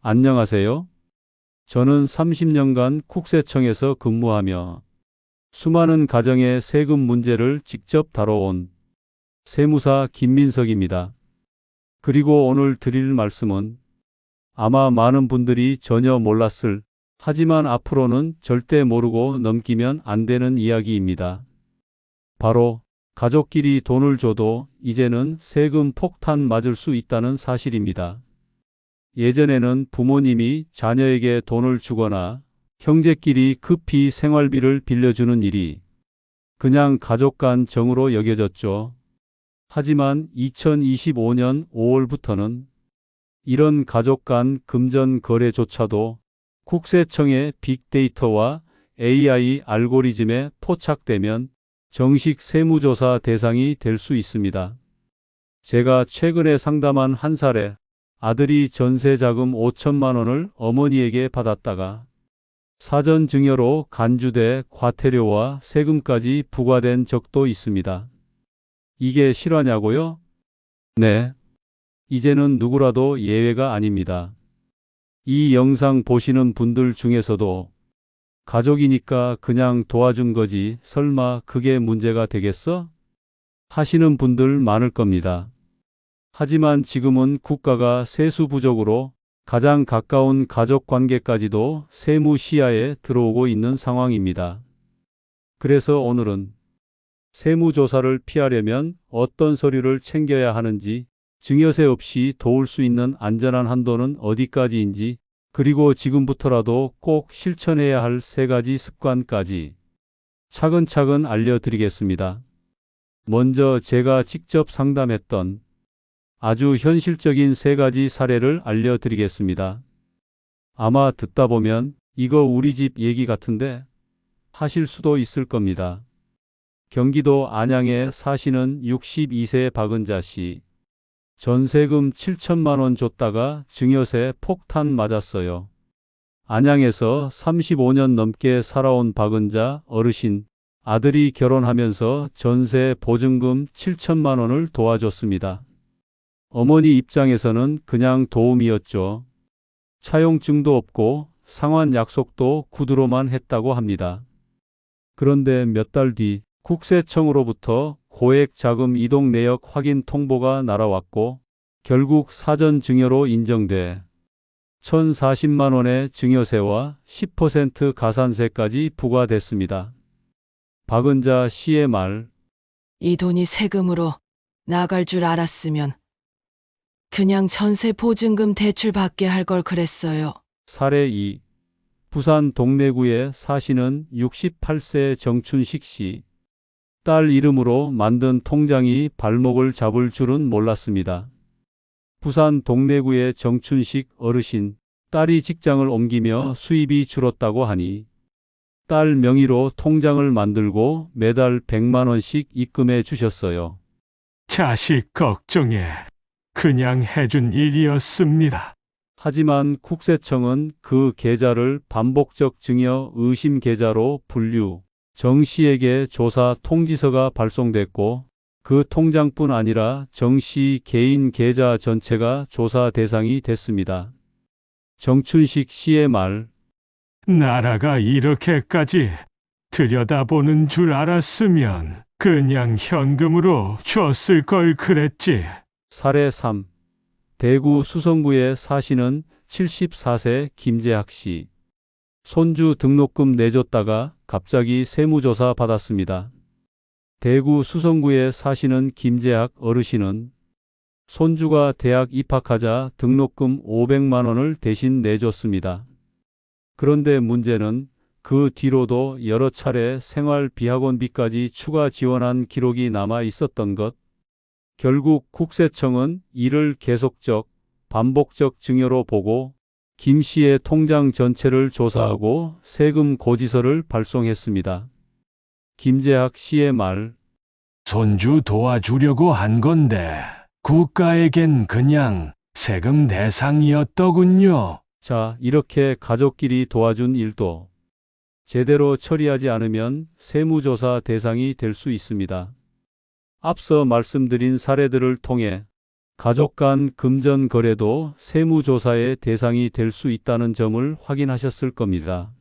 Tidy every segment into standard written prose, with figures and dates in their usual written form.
안녕하세요. 저는 30년간 국세청에서 근무하며 수많은 가정의 세금 문제를 직접 다뤄온 세무사 김민석입니다. 그리고 오늘 드릴 말씀은 아마 많은 분들이 전혀 몰랐을, 하지만 앞으로는 절대 모르고 넘기면 안 되는 이야기입니다. 바로 가족끼리 돈을 줘도 이제는 세금 폭탄 맞을 수 있다는 사실입니다. 예전에는 부모님이 자녀에게 돈을 주거나 형제끼리 급히 생활비를 빌려주는 일이 그냥 가족 간 정으로 여겨졌죠. 하지만 2025년 5월부터는 이런 가족 간 금전 거래조차도 국세청의 빅데이터와 AI 알고리즘에 포착되면 정식 세무조사 대상이 될 수 있습니다. 제가 최근에 상담한 한 사례, 아들이 전세자금 5천만 원을 어머니에게 받았다가 사전 증여로 간주돼 과태료와 세금까지 부과된 적도 있습니다. 이게 실화냐고요? 네. 이제는 누구라도 예외가 아닙니다. 이 영상 보시는 분들 중에서도 가족이니까 그냥 도와준 거지 설마 그게 문제가 되겠어? 하시는 분들 많을 겁니다. 하지만 지금은 국가가 세수 부족으로 가장 가까운 가족 관계까지도 세무 시야에 들어오고 있는 상황입니다. 그래서 오늘은 세무조사를 피하려면 어떤 서류를 챙겨야 하는지, 증여세 없이 도울 수 있는 안전한 한도는 어디까지인지, 그리고 지금부터라도 꼭 실천해야 할 3가지 습관까지 차근차근 알려드리겠습니다. 먼저 제가 직접 상담했던 아주 현실적인 3가지 사례를 알려드리겠습니다. 아마 듣다 보면 이거 우리 집 얘기 같은데 하실 수도 있을 겁니다. 경기도 안양에 사시는 62세 박은자 씨. 전세금 7천만 원 줬다가 증여세 폭탄 맞았어요. 안양에서 35년 넘게 살아온 박은자 어르신, 아들이 결혼하면서 전세 보증금 7천만 원을 도와줬습니다. 어머니 입장에서는 그냥 도움이었죠. 차용증도 없고 상환 약속도 구두로만 했다고 합니다. 그런데 몇 달 뒤 국세청으로부터 고액 자금 이동 내역 확인 통보가 날아왔고 결국 사전 증여로 인정돼 1,040만 원의 증여세와 10% 가산세까지 부과됐습니다. 박은자 씨의 말. 이 돈이 세금으로 나갈 줄 알았으면 그냥 전세 보증금 대출 받게 할 걸 그랬어요. 사례 2. 부산 동래구에 사시는 68세 정춘식 씨. 딸 이름으로 만든 통장이 발목을 잡을 줄은 몰랐습니다. 부산 동래구의 정춘식 어르신, 딸이 직장을 옮기며 수입이 줄었다고 하니 딸 명의로 통장을 만들고 매달 100만 원씩 입금해 주셨어요. 자식 걱정에 그냥 해준 일이었습니다. 하지만 국세청은 그 계좌를 반복적 증여 의심 계좌로 분류, 정 씨에게 조사 통지서가 발송됐고 그 통장뿐 아니라 정 씨 개인 계좌 전체가 조사 대상이 됐습니다. 정춘식 씨의 말. 나라가 이렇게까지 들여다보는 줄 알았으면 그냥 현금으로 줬을 걸 그랬지. 사례 3. 대구 수성구에 사시는 74세 김재학 씨. 손주 등록금 내줬다가 갑자기 세무조사 받았습니다. 대구 수성구에 사시는 김재학 어르신은 손주가 대학 입학하자 등록금 500만 원을 대신 내줬습니다. 그런데 문제는 그 뒤로도 여러 차례 생활비학원비까지 추가 지원한 기록이 남아 있었던 것. 결국 국세청은 이를 계속적, 반복적 증여로 보고 김 씨의 통장 전체를 조사하고 세금 고지서를 발송했습니다. 김재학 씨의 말. 손주 도와주려고 한 건데 국가에겐 그냥 세금 대상이었더군요. 자, 이렇게 가족끼리 도와준 일도 제대로 처리하지 않으면 세무조사 대상이 될 수 있습니다. 앞서 말씀드린 사례들을 통해 가족 간 금전 거래도 세무조사의 대상이 될 수 있다는 점을 확인하셨을 겁니다.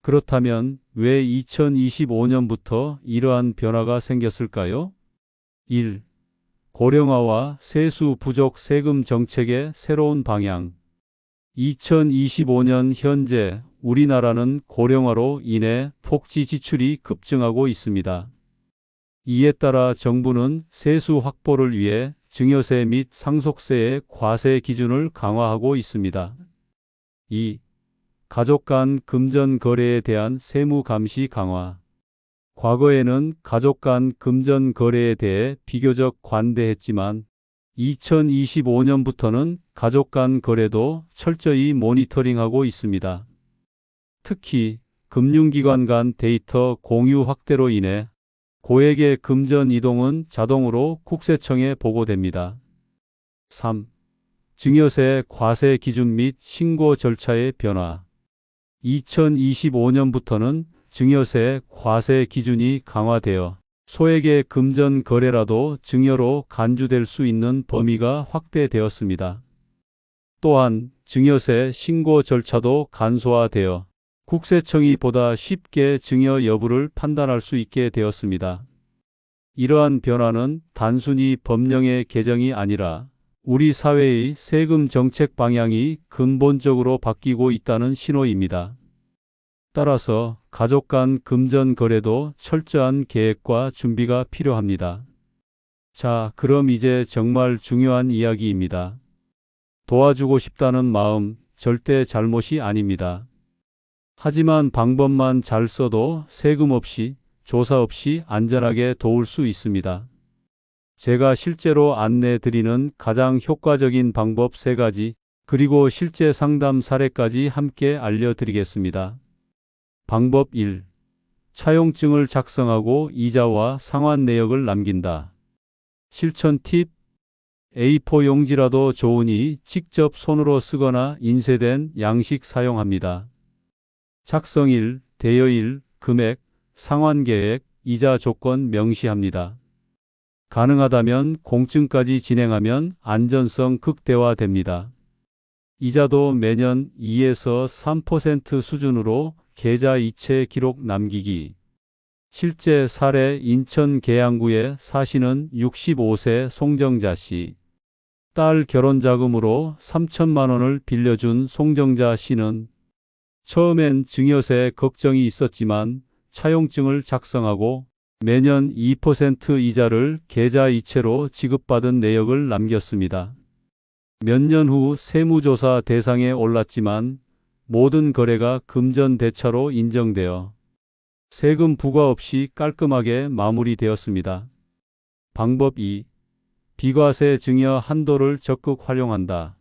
그렇다면 왜 2025년부터 이러한 변화가 생겼을까요? 1. 고령화와 세수 부족 세금 정책의 새로운 방향. 2025년 현재 우리나라는 고령화로 인해 복지 지출이 급증하고 있습니다. 이에 따라 정부는 세수 확보를 위해 증여세 및 상속세의 과세 기준을 강화하고 있습니다. 2. 가족 간 금전 거래에 대한 세무 감시 강화. 과거에는 가족 간 금전 거래에 대해 비교적 관대했지만 2025년부터는 가족 간 거래도 철저히 모니터링하고 있습니다. 특히 금융기관 간 데이터 공유 확대로 인해 고액의 금전 이동은 자동으로 국세청에 보고됩니다. 3. 증여세 과세 기준 및 신고 절차의 변화. 2025년부터는 증여세 과세 기준이 강화되어 소액의 금전 거래라도 증여로 간주될 수 있는 범위가 확대되었습니다. 또한 증여세 신고 절차도 간소화되어 국세청이 보다 쉽게 증여 여부를 판단할 수 있게 되었습니다. 이러한 변화는 단순히 법령의 개정이 아니라 우리 사회의 세금 정책 방향이 근본적으로 바뀌고 있다는 신호입니다. 따라서 가족 간 금전 거래도 철저한 계획과 준비가 필요합니다. 자, 그럼 이제 정말 중요한 이야기입니다. 도와주고 싶다는 마음 절대 잘못이 아닙니다. 하지만 방법만 잘 써도 세금 없이, 조사 없이 안전하게 도울 수 있습니다. 제가 실제로 안내 드리는 가장 효과적인 방법 3가지, 그리고 실제 상담 사례까지 함께 알려드리겠습니다. 방법 1. 차용증을 작성하고 이자와 상환 내역을 남긴다. 실천 팁. A4 용지라도 좋으니 직접 손으로 쓰거나 인쇄된 양식 사용합니다. 작성일, 대여일, 금액, 상환 계획, 이자 조건 명시합니다. 가능하다면 공증까지 진행하면 안전성 극대화됩니다. 이자도 매년 2에서 3% 수준으로 계좌 이체 기록 남기기. 실제 사례 인천 계양구에 사시는 65세 송정자 씨. 딸 결혼 자금으로 3천만 원을 빌려준 송정자 씨는 처음엔 증여세 걱정이 있었지만 차용증을 작성하고 매년 2% 이자를 계좌 이체로 지급받은 내역을 남겼습니다. 몇 년 후 세무조사 대상에 올랐지만 모든 거래가 금전대차로 인정되어 세금 부과 없이 깔끔하게 마무리되었습니다. 방법 2. 비과세 증여 한도를 적극 활용한다.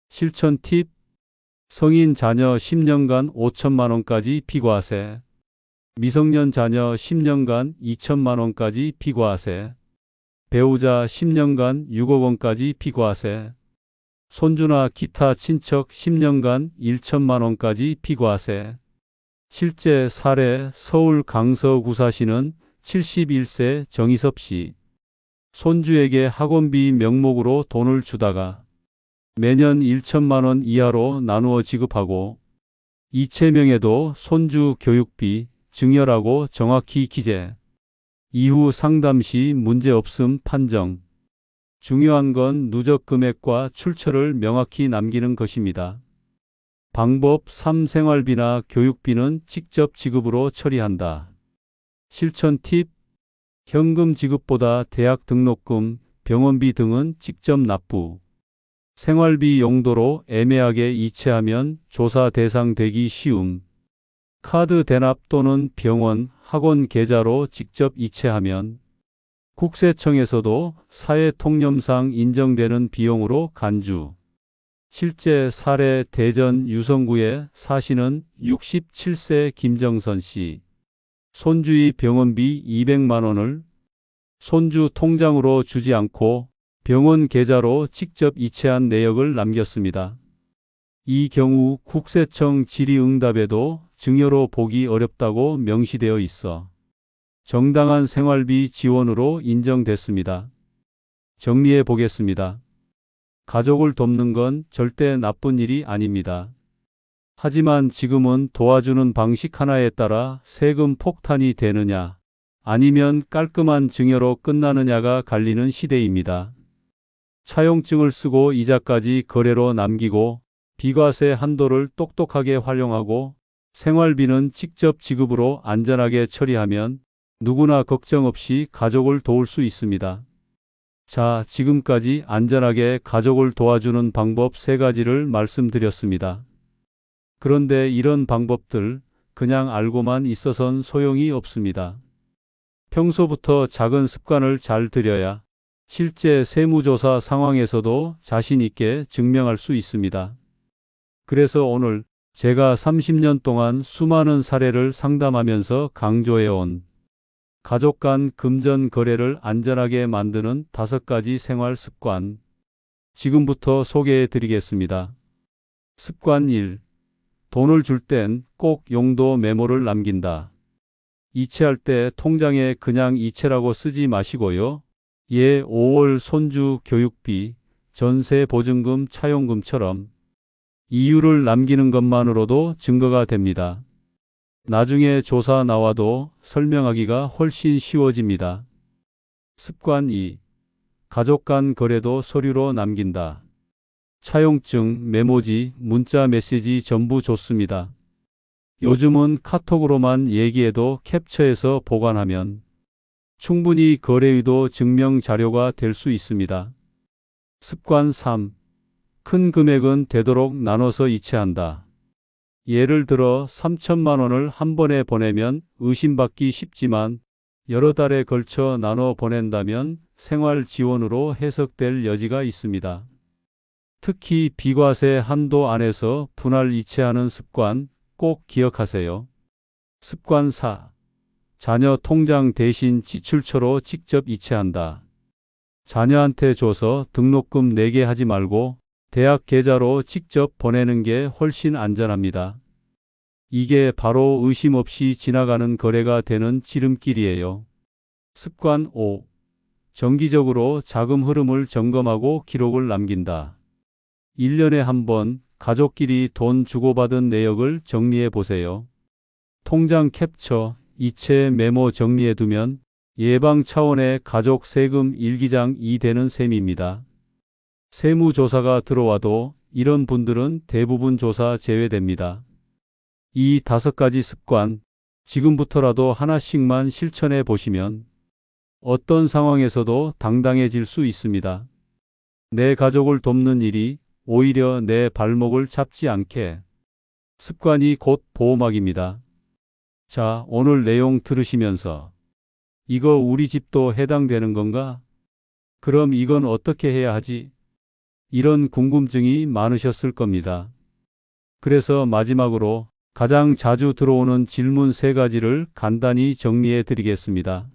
실천 팁. 성인 자녀 10년간 5천만 원까지 비과세. 미성년 자녀 10년간 2천만 원까지 비과세. 배우자 10년간 6억 원까지 비과세. 손주나 기타 친척 10년간 1천만 원까지 비과세. 실제 사례 서울 강서구 사시는 71세 정희섭 씨. 손주에게 학원비 명목으로 돈을 주다가 매년 1천만 원 이하로 나누어 지급하고 이체명에도 손주 교육비, 증여라고 정확히 기재. 이후 상담 시 문제없음 판정. 중요한 건 누적 금액과 출처를 명확히 남기는 것입니다. 방법 3. 생활비나 교육비는 직접 지급으로 처리한다. 실천 팁. 현금 지급보다 대학 등록금, 병원비 등은 직접 납부. 생활비 용도로 애매하게 이체하면 조사 대상 되기 쉬움. 카드 대납 또는 병원, 학원 계좌로 직접 이체하면 국세청에서도 사회통념상 인정되는 비용으로 간주. 실제 사례 대전 유성구에 사시는 67세 김정선 씨. 손주의 병원비 200만 원을 손주 통장으로 주지 않고 병원 계좌로 직접 이체한 내역을 남겼습니다. 이 경우 국세청 질의응답에도 증여로 보기 어렵다고 명시되어 있어 정당한 생활비 지원으로 인정됐습니다. 정리해 보겠습니다. 가족을 돕는 건 절대 나쁜 일이 아닙니다. 하지만 지금은 도와주는 방식 하나에 따라 세금 폭탄이 되느냐, 아니면 깔끔한 증여로 끝나느냐가 갈리는 시대입니다. 차용증을 쓰고 이자까지 거래로 남기고 비과세 한도를 똑똑하게 활용하고 생활비는 직접 지급으로 안전하게 처리하면 누구나 걱정 없이 가족을 도울 수 있습니다. 자, 지금까지 안전하게 가족을 도와주는 방법 3가지를 말씀드렸습니다. 그런데 이런 방법들 그냥 알고만 있어선 소용이 없습니다. 평소부터 작은 습관을 잘 들여야 실제 세무조사 상황에서도 자신 있게 증명할 수 있습니다. 그래서 오늘 제가 30년 동안 수많은 사례를 상담하면서 강조해온 가족 간 금전 거래를 안전하게 만드는 5가지 생활 습관, 지금부터 소개해 드리겠습니다. 습관 1. 돈을 줄 땐 꼭 용도 메모를 남긴다. 이체할 때 통장에 그냥 이체라고 쓰지 마시고요. 5월 손주 교육비, 전세 보증금, 차용금처럼 이유를 남기는 것만으로도 증거가 됩니다. 나중에 조사 나와도 설명하기가 훨씬 쉬워집니다. 습관 2. 가족 간 거래도 서류로 남긴다. 차용증, 메모지, 문자 메시지 전부 좋습니다. 요즘은 카톡으로만 얘기해도 캡처해서 보관하면 충분히 거래 의도 증명 자료가 될 수 있습니다. 습관 3. 큰 금액은 되도록 나눠서 이체한다. 예를 들어 3천만 원을 한 번에 보내면 의심받기 쉽지만 여러 달에 걸쳐 나눠 보낸다면 생활 지원으로 해석될 여지가 있습니다. 특히 비과세 한도 안에서 분할 이체하는 습관 꼭 기억하세요. 습관 4. 자녀 통장 대신 지출처로 직접 이체한다. 자녀한테 줘서 등록금 내게 하지 말고 대학 계좌로 직접 보내는 게 훨씬 안전합니다. 이게 바로 의심 없이 지나가는 거래가 되는 지름길이에요. 습관 5. 정기적으로 자금 흐름을 점검하고 기록을 남긴다. 1년에 한 번 가족끼리 돈 주고받은 내역을 정리해 보세요. 통장 캡처, 이체 메모 정리해 두면 예방 차원의 가족 세금 일기장이 되는 셈입니다. 세무조사가 들어와도 이런 분들은 대부분 조사 제외됩니다. 이 5가지 습관, 지금부터라도 하나씩만 실천해 보시면 어떤 상황에서도 당당해질 수 있습니다. 내 가족을 돕는 일이 오히려 내 발목을 잡지 않게. 습관이 곧 보호막입니다. 자, 오늘 내용 들으시면서 이거 우리 집도 해당되는 건가? 그럼 이건 어떻게 해야 하지? 이런 궁금증이 많으셨을 겁니다. 그래서 마지막으로 가장 자주 들어오는 질문 3가지를 간단히 정리해 드리겠습니다.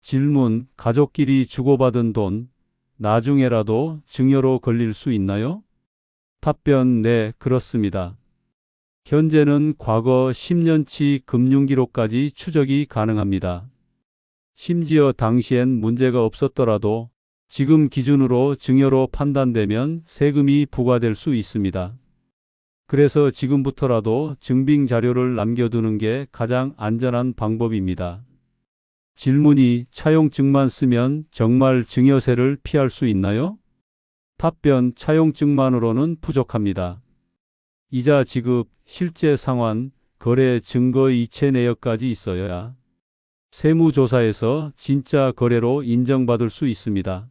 질문: 가족끼리 주고받은 돈, 나중에라도 증여로 걸릴 수 있나요? 답변: 네, 그렇습니다. 현재는 과거 10년치 금융기록까지 추적이 가능합니다. 심지어 당시엔 문제가 없었더라도 지금 기준으로 증여로 판단되면 세금이 부과될 수 있습니다. 그래서 지금부터라도 증빙 자료를 남겨두는 게 가장 안전한 방법입니다. 질문이: 차용증만 쓰면 정말 증여세를 피할 수 있나요? 답변: 차용증만으로는 부족합니다. 이자 지급, 실제 상환, 거래 증거 이체 내역까지 있어야 세무조사에서 진짜 거래로 인정받을 수 있습니다.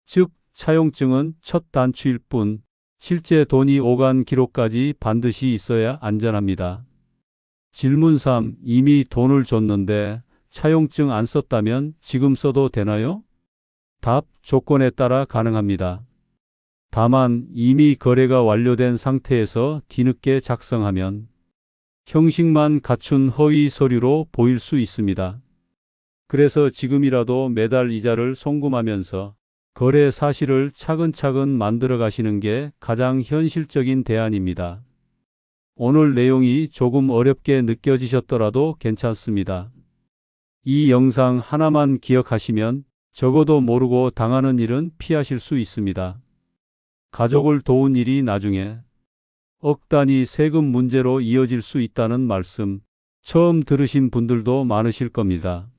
즉, 차용증은 첫 단추일 뿐 실제 돈이 오간 기록까지 반드시 있어야 안전합니다. 질문 3. 이미 돈을 줬는데 차용증 안 썼다면 지금 써도 되나요? 답: 조건에 따라 가능합니다. 다만 이미 거래가 완료된 상태에서 뒤늦게 작성하면 형식만 갖춘 허위 서류로 보일 수 있습니다. 그래서 지금이라도 매달 이자를 송금하면서 거래 사실을 차근차근 만들어 가시는 게 가장 현실적인 대안입니다. 오늘 내용이 조금 어렵게 느껴지셨더라도 괜찮습니다. 이 영상 하나만 기억하시면 적어도 모르고 당하는 일은 피하실 수 있습니다. 가족을 도운 일이 나중에 억 단위 세금 문제로 이어질 수 있다는 말씀 처음 들으신 분들도 많으실 겁니다.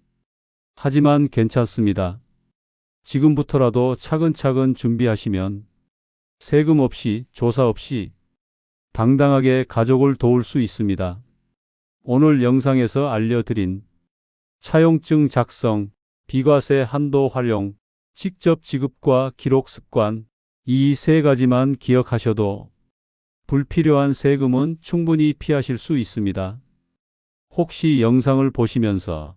하지만 괜찮습니다. 지금부터라도 차근차근 준비하시면 세금 없이 조사 없이 당당하게 가족을 도울 수 있습니다. 오늘 영상에서 알려드린 차용증 작성, 비과세 한도 활용, 직접 지급과 기록 습관, 이 세 가지만 기억하셔도 불필요한 세금은 충분히 피하실 수 있습니다. 혹시 영상을 보시면서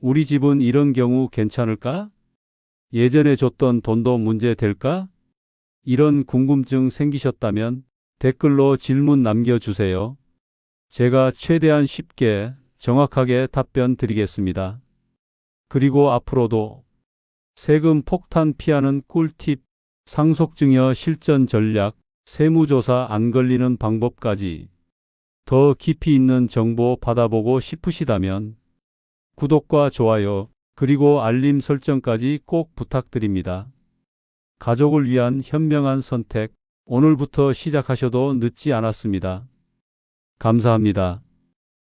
우리 집은 이런 경우 괜찮을까? 예전에 줬던 돈도 문제 될까? 이런 궁금증 생기셨다면 댓글로 질문 남겨주세요. 제가 최대한 쉽게 정확하게 답변 드리겠습니다. 그리고 앞으로도 세금 폭탄 피하는 꿀팁, 상속증여 실전 전략, 세무조사 안 걸리는 방법까지 더 깊이 있는 정보 받아보고 싶으시다면 구독과 좋아요, 그리고 알림 설정까지 꼭 부탁드립니다. 가족을 위한 현명한 선택, 오늘부터 시작하셔도 늦지 않았습니다. 감사합니다.